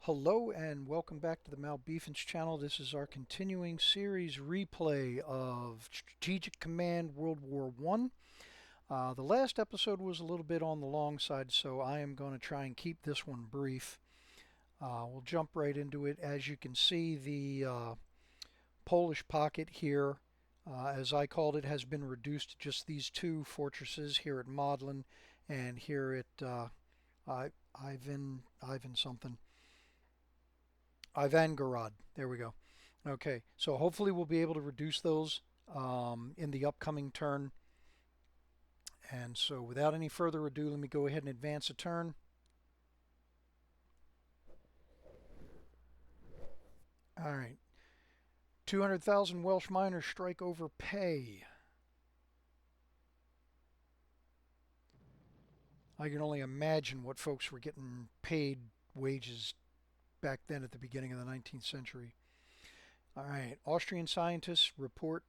Hello and welcome back to the Malbeefance channel. This is our continuing series replay of Strategic Command World War One. The last episode was a little bit on the long side, so I am going to try and keep this one brief. We'll jump right into it. As you can see, the Polish pocket here, as I called it, has been reduced to just these two fortresses here at Modlin and here at Ivan something. Ivangorod. There we go. Okay, so hopefully we'll be able to reduce those in the upcoming turn. And so without any further ado, let me go ahead and advance a turn. All right. 200,000 Welsh miners strike over pay. I can only imagine what folks were getting paid wages back then at the beginning of the 19th century. All right. Austrian scientists report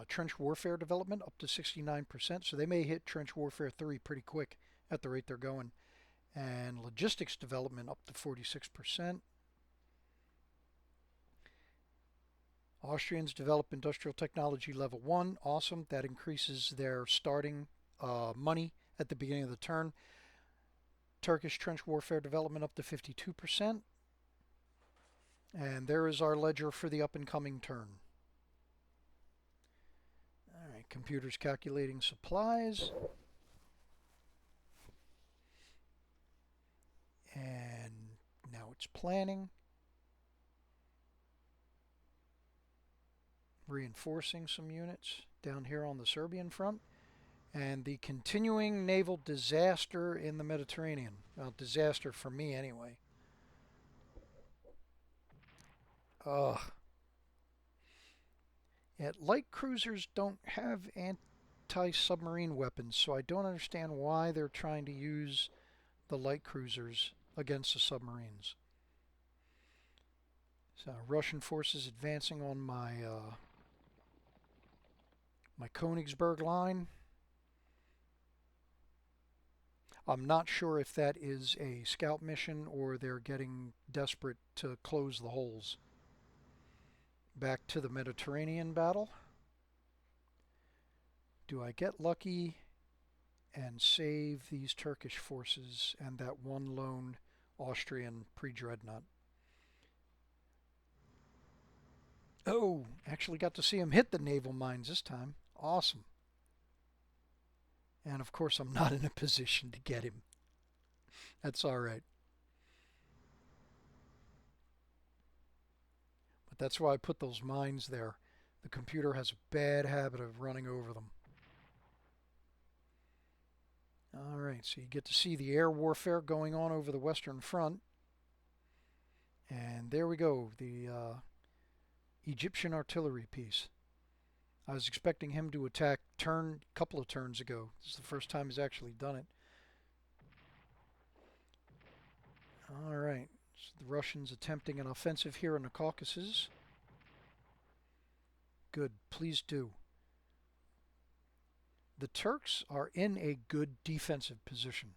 trench warfare development up to 69%, so they may hit trench warfare 3 pretty quick at the rate they're going. And logistics development up to 46%. Austrians develop industrial technology level 1. Awesome. That increases their starting money at the beginning of the turn. Turkish trench warfare development up to 52%. And there is our ledger for the up and coming turn. All right, computer's calculating supplies. And now it's planning. Reinforcing some units down here on the Serbian front. And the continuing naval disaster in the Mediterranean. Well, disaster for me anyway. Ugh. Yet light cruisers don't have anti-submarine weapons, so I don't understand why they're trying to use the light cruisers against the submarines. So Russian forces advancing on my Königsberg line. I'm not sure if that is a scout mission or they're getting desperate to close the holes. Back to the Mediterranean battle. Do I get lucky and save these Turkish forces and that one lone Austrian pre-dreadnought? Oh, actually got to see him hit the naval mines this time. Awesome. And of course I'm not in a position to get him. That's all right. But that's why I put those mines there. The computer has a bad habit of running over them. All right, so you get to see the air warfare going on over the Western Front. And there we go, the Egyptian artillery piece. I was expecting him to attack a couple of turns ago. This is the first time he's actually done it. All right, so the Russians attempting an offensive here in the Caucasus. Good, please do. The Turks are in a good defensive position.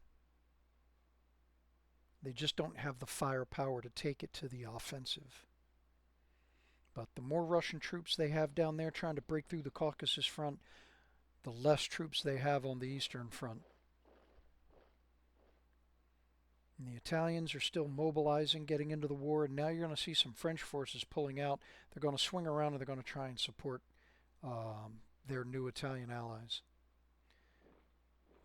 They just don't have the firepower to take it to the offensive. But the more Russian troops they have down there trying to break through the Caucasus front, the less troops they have on the Eastern front. And the Italians are still mobilizing, getting into the war, and now you're going to see some French forces pulling out. They're going to swing around and they're going to try and support their new Italian allies.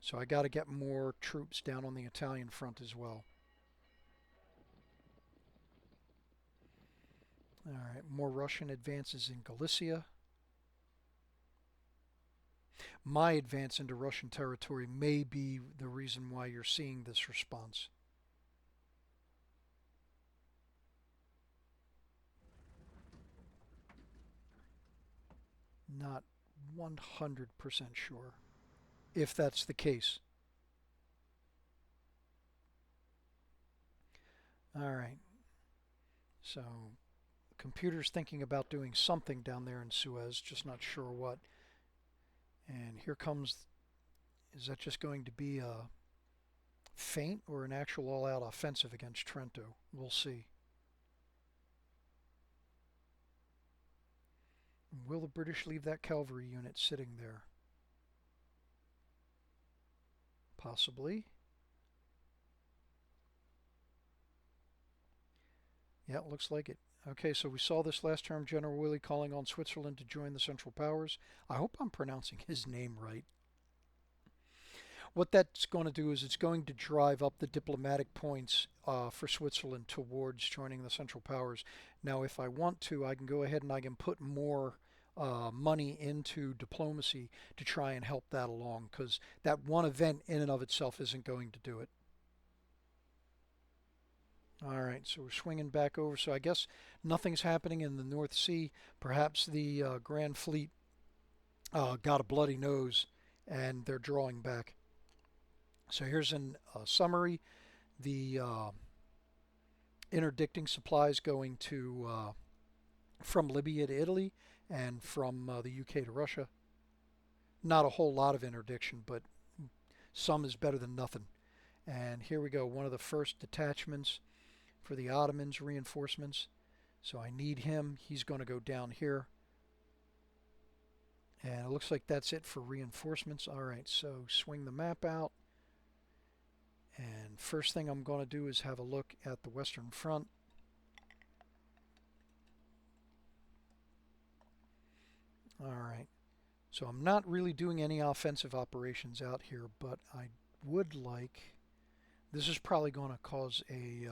So I got to get more troops down on the Italian front as well. All right, more Russian advances in Galicia. My advance into Russian territory may be the reason why you're seeing this response. Not 100% sure if that's the case. All right. So, the computer's thinking about doing something down there in Suez, just not sure what. And here comes, is that just going to be a feint or an actual all-out offensive against Trento? We'll see. Will the British leave that cavalry unit sitting there? Possibly. Yeah, it looks like it. Okay, so we saw this last term, General Willey calling on Switzerland to join the Central Powers. I hope I'm pronouncing his name right. What that's going to do is it's going to drive up the diplomatic points for Switzerland towards joining the Central Powers. Now, if I want to, I can go ahead and I can put more money into diplomacy to try and help that along, because that one event in and of itself isn't going to do it. All right, so we're swinging back over. So I guess nothing's happening in the North Sea. Perhaps the Grand Fleet got a bloody nose and they're drawing back. So here's a summary. The interdicting supplies going to from Libya to Italy and from the UK to Russia. Not a whole lot of interdiction, but some is better than nothing. And here we go, one of the first detachments for the Ottomans reinforcements. So I need him. He's going to go down here. And it looks like that's it for reinforcements. All right, so swing the map out. And first thing I'm going to do is have a look at the Western Front. All right, so I'm not really doing any offensive operations out here, but I would like... This is probably going to cause a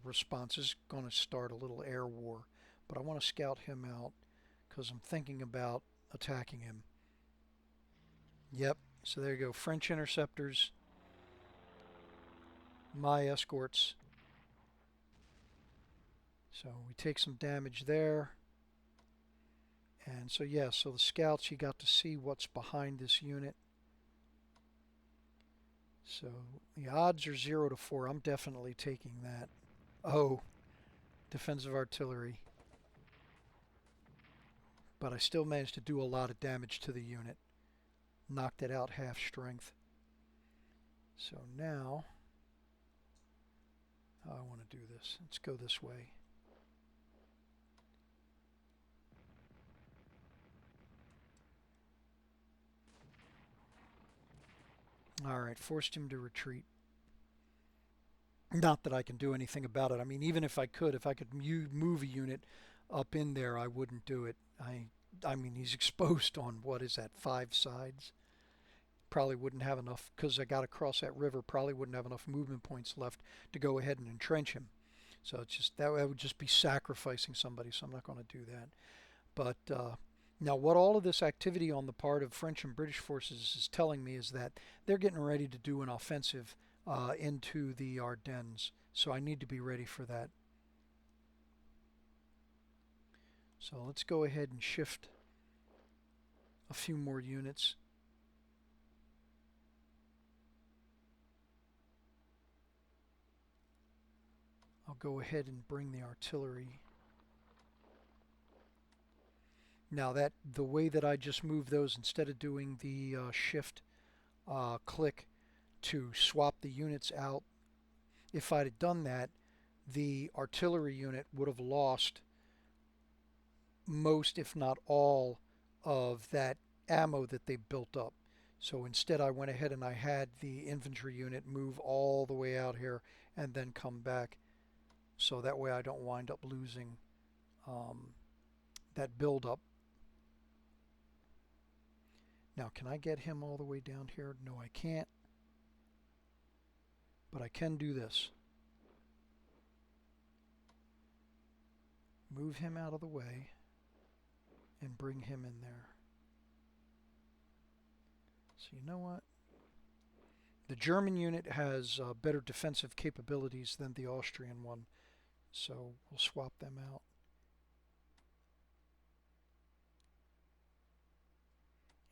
response. This is going to start a little air war, but I want to scout him out because I'm thinking about attacking him. Yep, so there you go. French interceptors, my escorts. So we take some damage there. And so yeah, so the scouts, you got to see what's behind this unit. So the odds are 0 to 4. I'm definitely taking that. Oh, defensive artillery. But I still managed to do a lot of damage to the unit. Knocked it out half strength. So now, I want to do this. Let's go this way. Alright, forced him to retreat. Not that I can do anything about it. I mean, even if I could move a unit up in there, I wouldn't do it. I mean, he's exposed on, what is that, 5 sides? Probably wouldn't have enough, because I got to cross that river, probably wouldn't have enough movement points left to go ahead and entrench him. So it's just, that would just be sacrificing somebody, so I'm not going to do that. But now what all of this activity on the part of French and British forces is telling me is that they're getting ready to do an offensive into the Ardennes. So I need to be ready for that. So let's go ahead and shift a few more units. I'll go ahead and bring the artillery. Now that the way that I just moved those, instead of doing the shift click to swap the units out, if I'd have done that, the artillery unit would have lost most, if not all, of that ammo that they built up. So instead I went ahead and I had the infantry unit move all the way out here and then come back. So that way I don't wind up losing that buildup. Now, can I get him all the way down here? No, I can't. But I can do this. Move him out of the way and bring him in there. So you know what? The German unit has better defensive capabilities than the Austrian one. So we'll swap them out.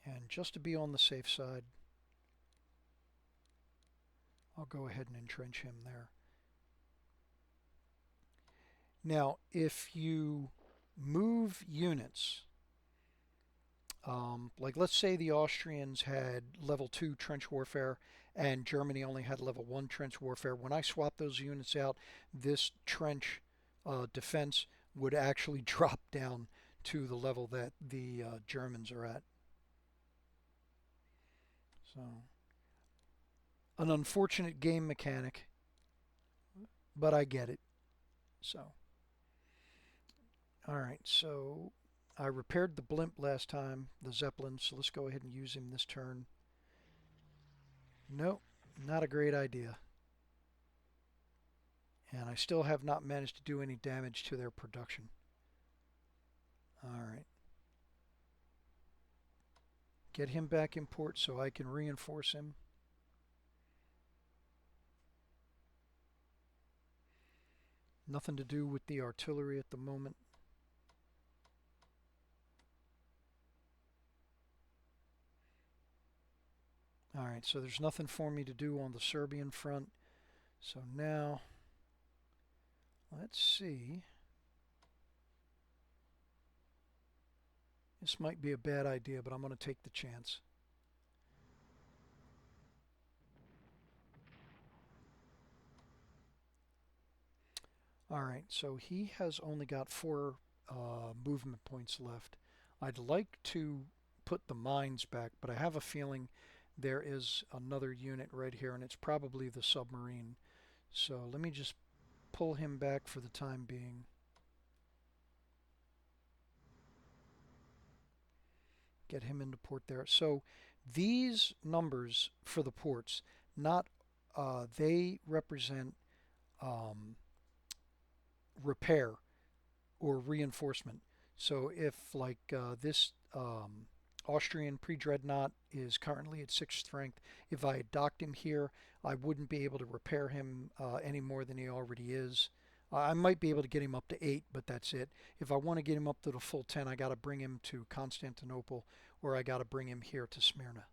And just to be on the safe side, I'll go ahead and entrench him there. Now, if you move units, like let's say the Austrians had level 2 trench warfare and Germany only had level 1 trench warfare. When I swap those units out, this trench defense would actually drop down to the level that the Germans are at. So, an unfortunate game mechanic, but I get it. So, all right. So, I repaired the blimp last time, the Zeppelin. So let's go ahead and use him this turn. Nope, not a great idea. And I still have not managed to do any damage to their production. All right. Get him back in port so I can reinforce him. Nothing to do with the artillery at the moment. All right, so there's nothing for me to do on the Serbian front. So now, let's see. This might be a bad idea, but I'm going to take the chance. All right, so he has only got 4 movement points left. I'd like to put the mines back, but I have a feeling there is another unit right here, and it's probably the submarine. So let me just pull him back for the time being. Get him into port there. So these numbers for the ports, not they represent um, repair or reinforcement. So if like this Austrian pre-dreadnought is currently at 6th strength, if I docked him here, I wouldn't be able to repair him any more than he already is. I might be able to get him up to 8, but that's it. If I want to get him up to the full 10, I got to bring him to Constantinople, or I got to bring him here to Smyrna.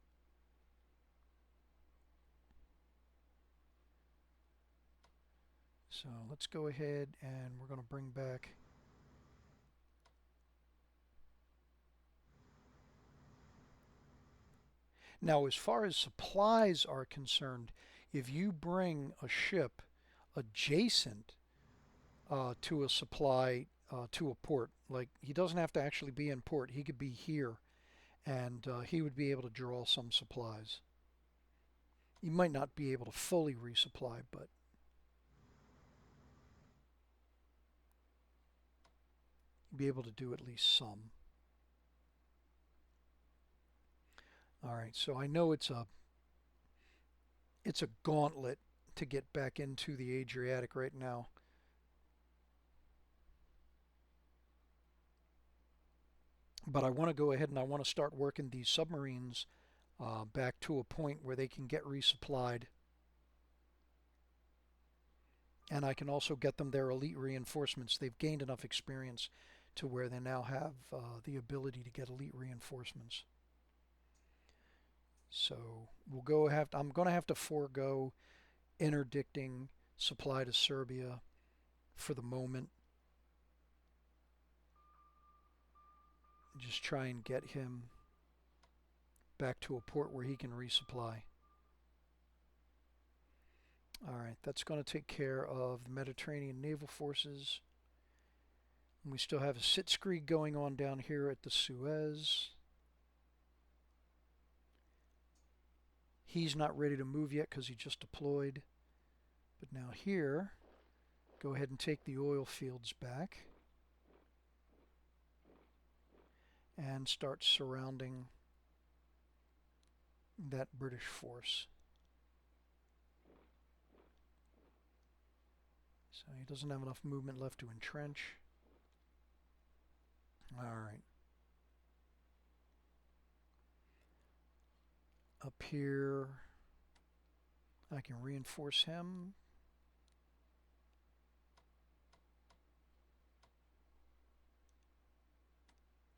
So let's go ahead and we're going to bring back. Now, as far as supplies are concerned, if you bring a ship adjacent to a supply to a port, like he doesn't have to actually be in port, he could be here and he would be able to draw some supplies. He might not be able to fully resupply, but be able to do at least some. All right, so I know it's a gauntlet to get back into the Adriatic right now. But I want to go ahead and I want to start working these submarines back to a point where they can get resupplied. And I can also get them their elite reinforcements. They've gained enough experience to where they now have the ability to get elite reinforcements. So I'm going to have to forego interdicting supply to Serbia for the moment. Just try and get him back to a port where he can resupply. All right, that's going to take care of the Mediterranean naval forces. And we still have a sitzkrieg going on down here at the Suez. He's not ready to move yet because he just deployed. But now here, go ahead and take the oil fields back. And start surrounding that British force. So he doesn't have enough movement left to entrench. All right. Up here, I can reinforce him.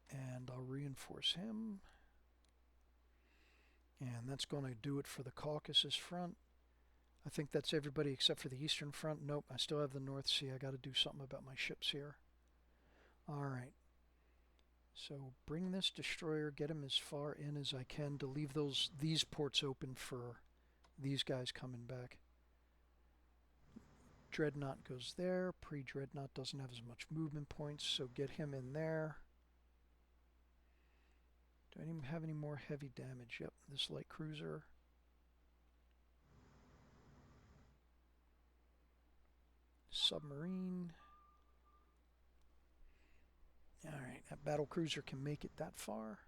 And I'll reinforce him. And that's going to do it for the Caucasus front. I think that's everybody except for the Eastern front. Nope, I still have the North Sea. I got to do something about my ships here. All right. So bring this destroyer, get him as far in as I can to leave these ports open for these guys coming back. Dreadnought goes there. Pre-Dreadnought doesn't have as much movement points, so get him in there. Do I even have any more heavy damage? Yep, this light cruiser. Submarine. Alright, that battle cruiser can make it that far.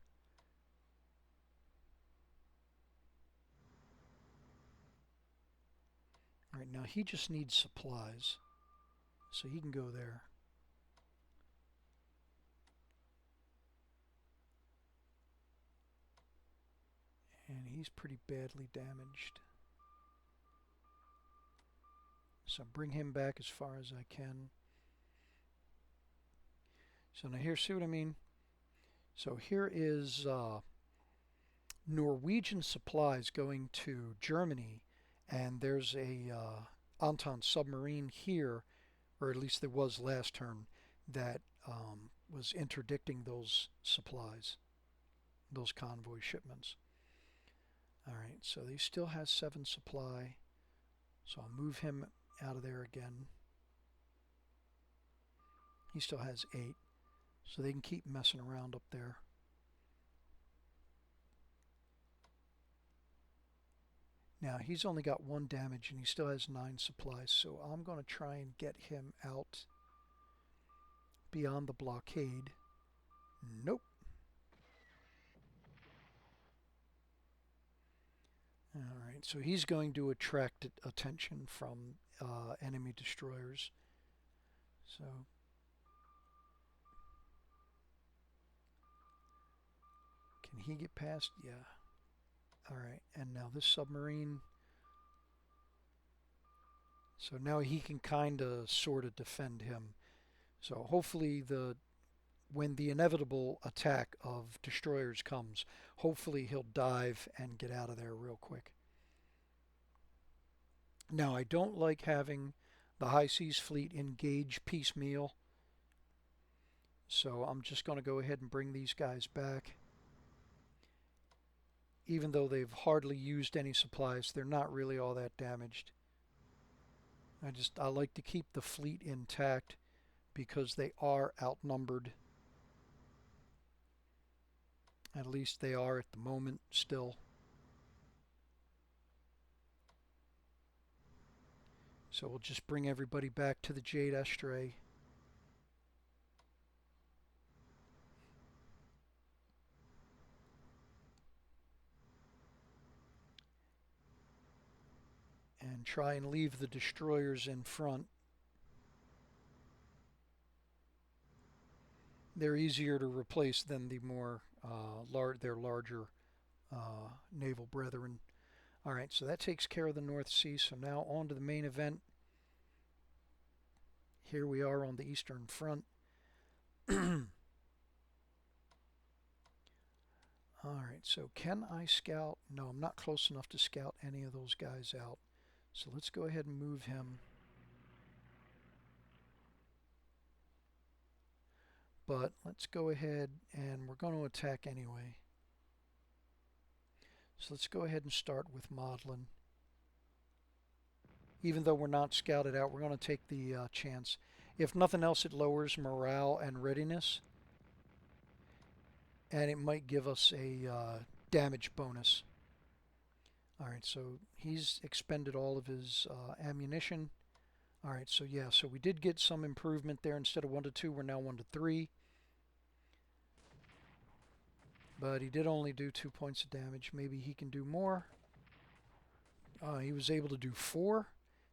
Alright, now he just needs supplies, so he can go there. And he's pretty badly damaged. So bring him back as far as I can. So now here, see what I mean? So here is Norwegian supplies going to Germany, and there's a Entente submarine here, or at least there was last turn, that was interdicting those supplies, those convoy shipments. Alright, so he still has 7 supply, so I'll move him out of there again. He still has 8, so they can keep messing around up there. Now he's only got 1 damage and he still has 9 supplies, so I'm going to try and get him out beyond the blockade. Nope. Alright, so he's going to attract attention from enemy destroyers. So can he get past? Yeah. Alright, and now this submarine. So now he can kind of sort of defend him. So hopefully when the inevitable attack of destroyers comes, hopefully he'll dive and get out of there real quick. Now I don't like having the High Seas Fleet engage piecemeal, so I'm just going to go ahead and bring these guys back. Even though they've hardly used any supplies, they're not really all that damaged. I like to keep the fleet intact because they are outnumbered. At least they are at the moment still. So we'll just bring everybody back to the Jade Estuary. And try and leave the destroyers in front. They're easier to replace than the more their larger naval brethren. All right, so that takes care of the North Sea. So now on to the main event. Here we are on the Eastern Front. Alright, so can I scout? No, I'm not close enough to scout any of those guys out. So let's go ahead and move him. But let's go ahead and we're going to attack anyway. So let's go ahead and start with Maudlin. Even though we're not scouted out, we're going to take the chance. If nothing else, it lowers morale and readiness. And it might give us a damage bonus. Alright, so he's expended all of his ammunition. Alright, so yeah, so we did get some improvement there. Instead of 1 to 2, we're now 1 to 3. But he did only do 2 points of damage. Maybe he can do more. He was able to do 4,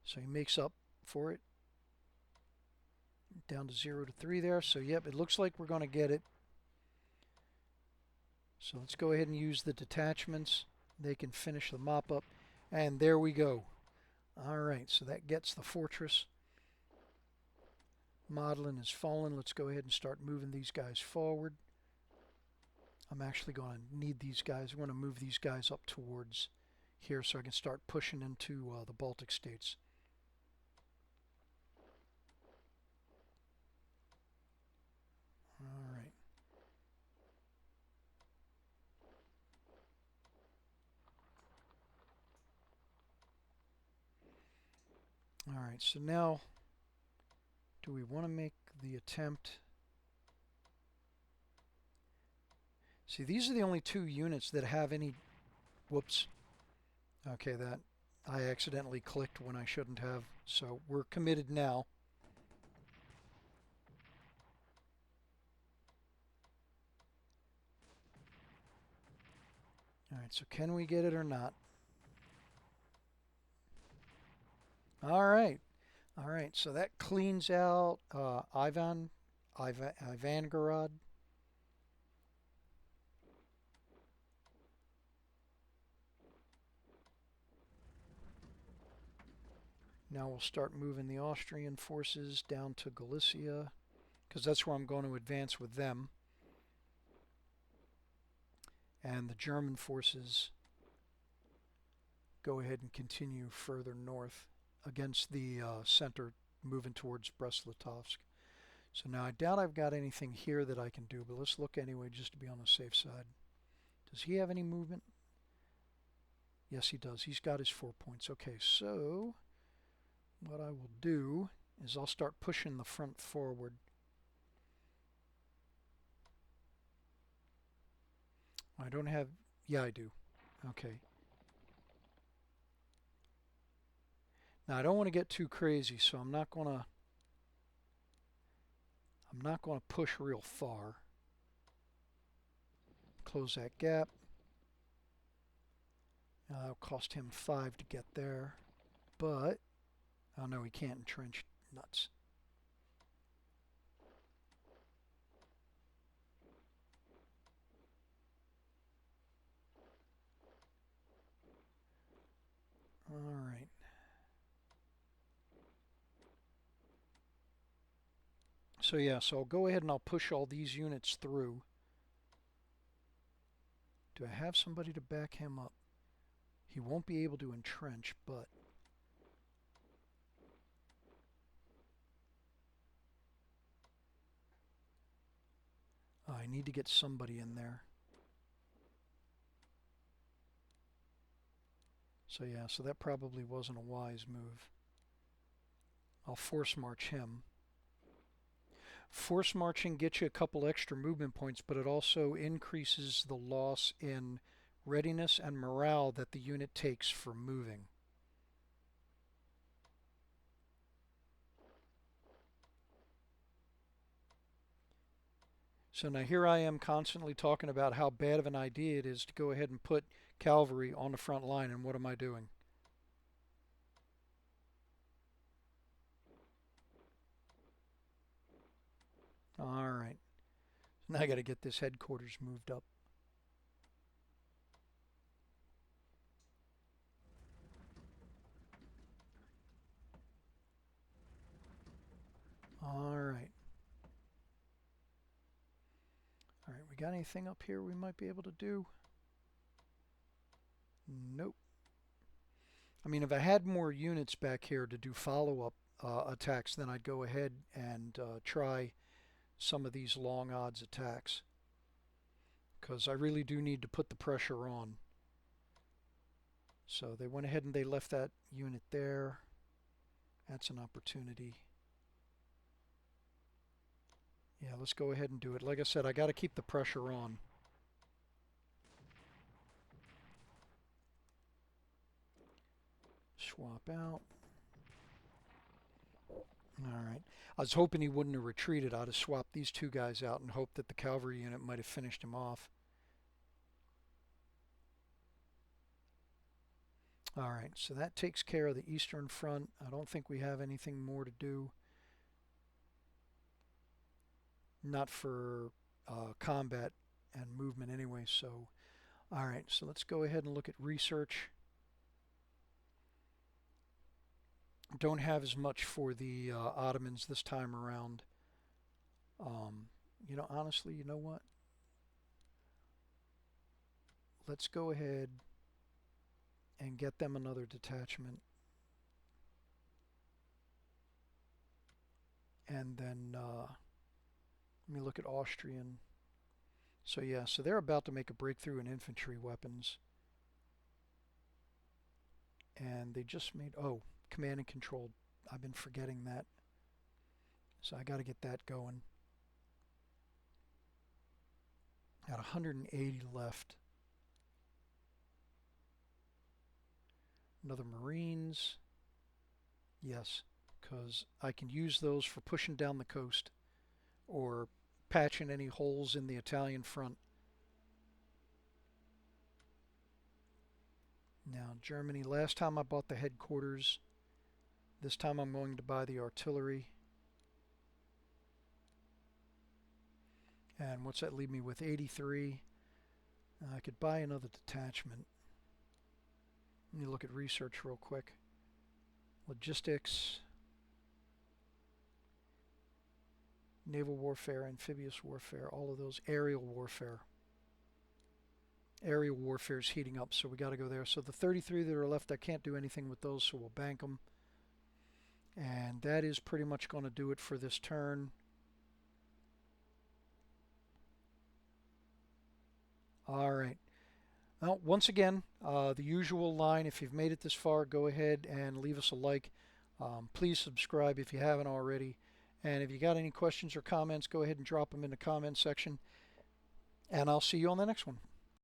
so he makes up for it. Down to 0 to 3 there. So yep, it looks like we're going to get it. So let's go ahead and use the detachments. They can finish the mop up. And there we go. Alright, so that gets the fortress. Maudlin is fallen. Let's go ahead and start moving these guys forward. I'm actually going to need these guys. I'm going to move these guys up towards here so I can start pushing into the Baltic states. Alright. Alright, so now, do we want to make the attempt? See, these are the only two units that have any... Whoops. Okay, that I accidentally clicked when I shouldn't have. So we're committed now. Alright, so can we get it or not? Alright. Alright, so that cleans out Ivangarad. Now we'll start moving the Austrian forces down to Galicia, because that's where I'm going to advance with them. And the German forces go ahead and continue further north against the center, moving towards Brest-Litovsk. So now I doubt I've got anything here that I can do, but let's look anyway just to be on the safe side. Does he have any movement? Yes, he does. He's got his 4 points. Okay, so what I will do is I'll start pushing the front forward. I don't have... Yeah, I do. Okay. Now I don't want to get too crazy, so I'm not gonna push real far. Close that gap. Now that'll cost him 5 to get there, but oh no, he can't entrench. Nuts. All right. So yeah, so I'll go ahead and I'll push all these units through. Do I have somebody to back him up? He won't be able to entrench, but I need to get somebody in there. So yeah, so that probably wasn't a wise move. I'll force march him. Force marching gets you a couple extra movement points, but it also increases the loss in readiness and morale that the unit takes for moving. So now here I am constantly talking about how bad of an idea it is to go ahead and put cavalry on the front line, and what am I doing? Alright. Now I got to get this headquarters moved up. Alright. Alright, we got anything up here we might be able to do? Nope. I mean, if I had more units back here to do follow-up attacks, then I'd go ahead and try some of these long odds attacks, because I really do need to put the pressure on. So they went ahead and they left that unit there. That's an opportunity. Yeah, let's go ahead and do it. Like I said, I got to keep the pressure on. Swap out. Alright. I was hoping he wouldn't have retreated. I'd have swapped these two guys out and hoped that the cavalry unit might have finished him off. Alright, so that takes care of the eastern front. I don't think we have anything more to do. Not for combat and movement anyway, so... Alright, so let's go ahead and look at research. Don't have as much for the Ottomans this time around. You know, honestly, you know what? Let's go ahead and get them another detachment. And then let me look at Austrian. So yeah, so they're about to make a breakthrough in infantry weapons. And they just made, oh, command and control. I've been forgetting that. So I got to get that going. Got 180 left. Another Marines. Yes, because I can use those for pushing down the coast or patching any holes in the Italian front. Now, Germany, last time I bought the headquarters. This time I'm going to buy the artillery. And what's that leave me with? 83. I could buy another detachment. Let me look at research real quick. Logistics, naval warfare, amphibious warfare, all of those, aerial warfare. Aerial warfare is heating up, so we got to go there. So the 33 that are left, I can't do anything with those, so we'll bank them. And that is pretty much going to do it for this turn. All right. Well, once again, the usual line, if you've made it this far, go ahead and leave us a like. Please subscribe if you haven't already. And if you got any questions or comments, go ahead and drop them in the comment section. And I'll see you on the next one.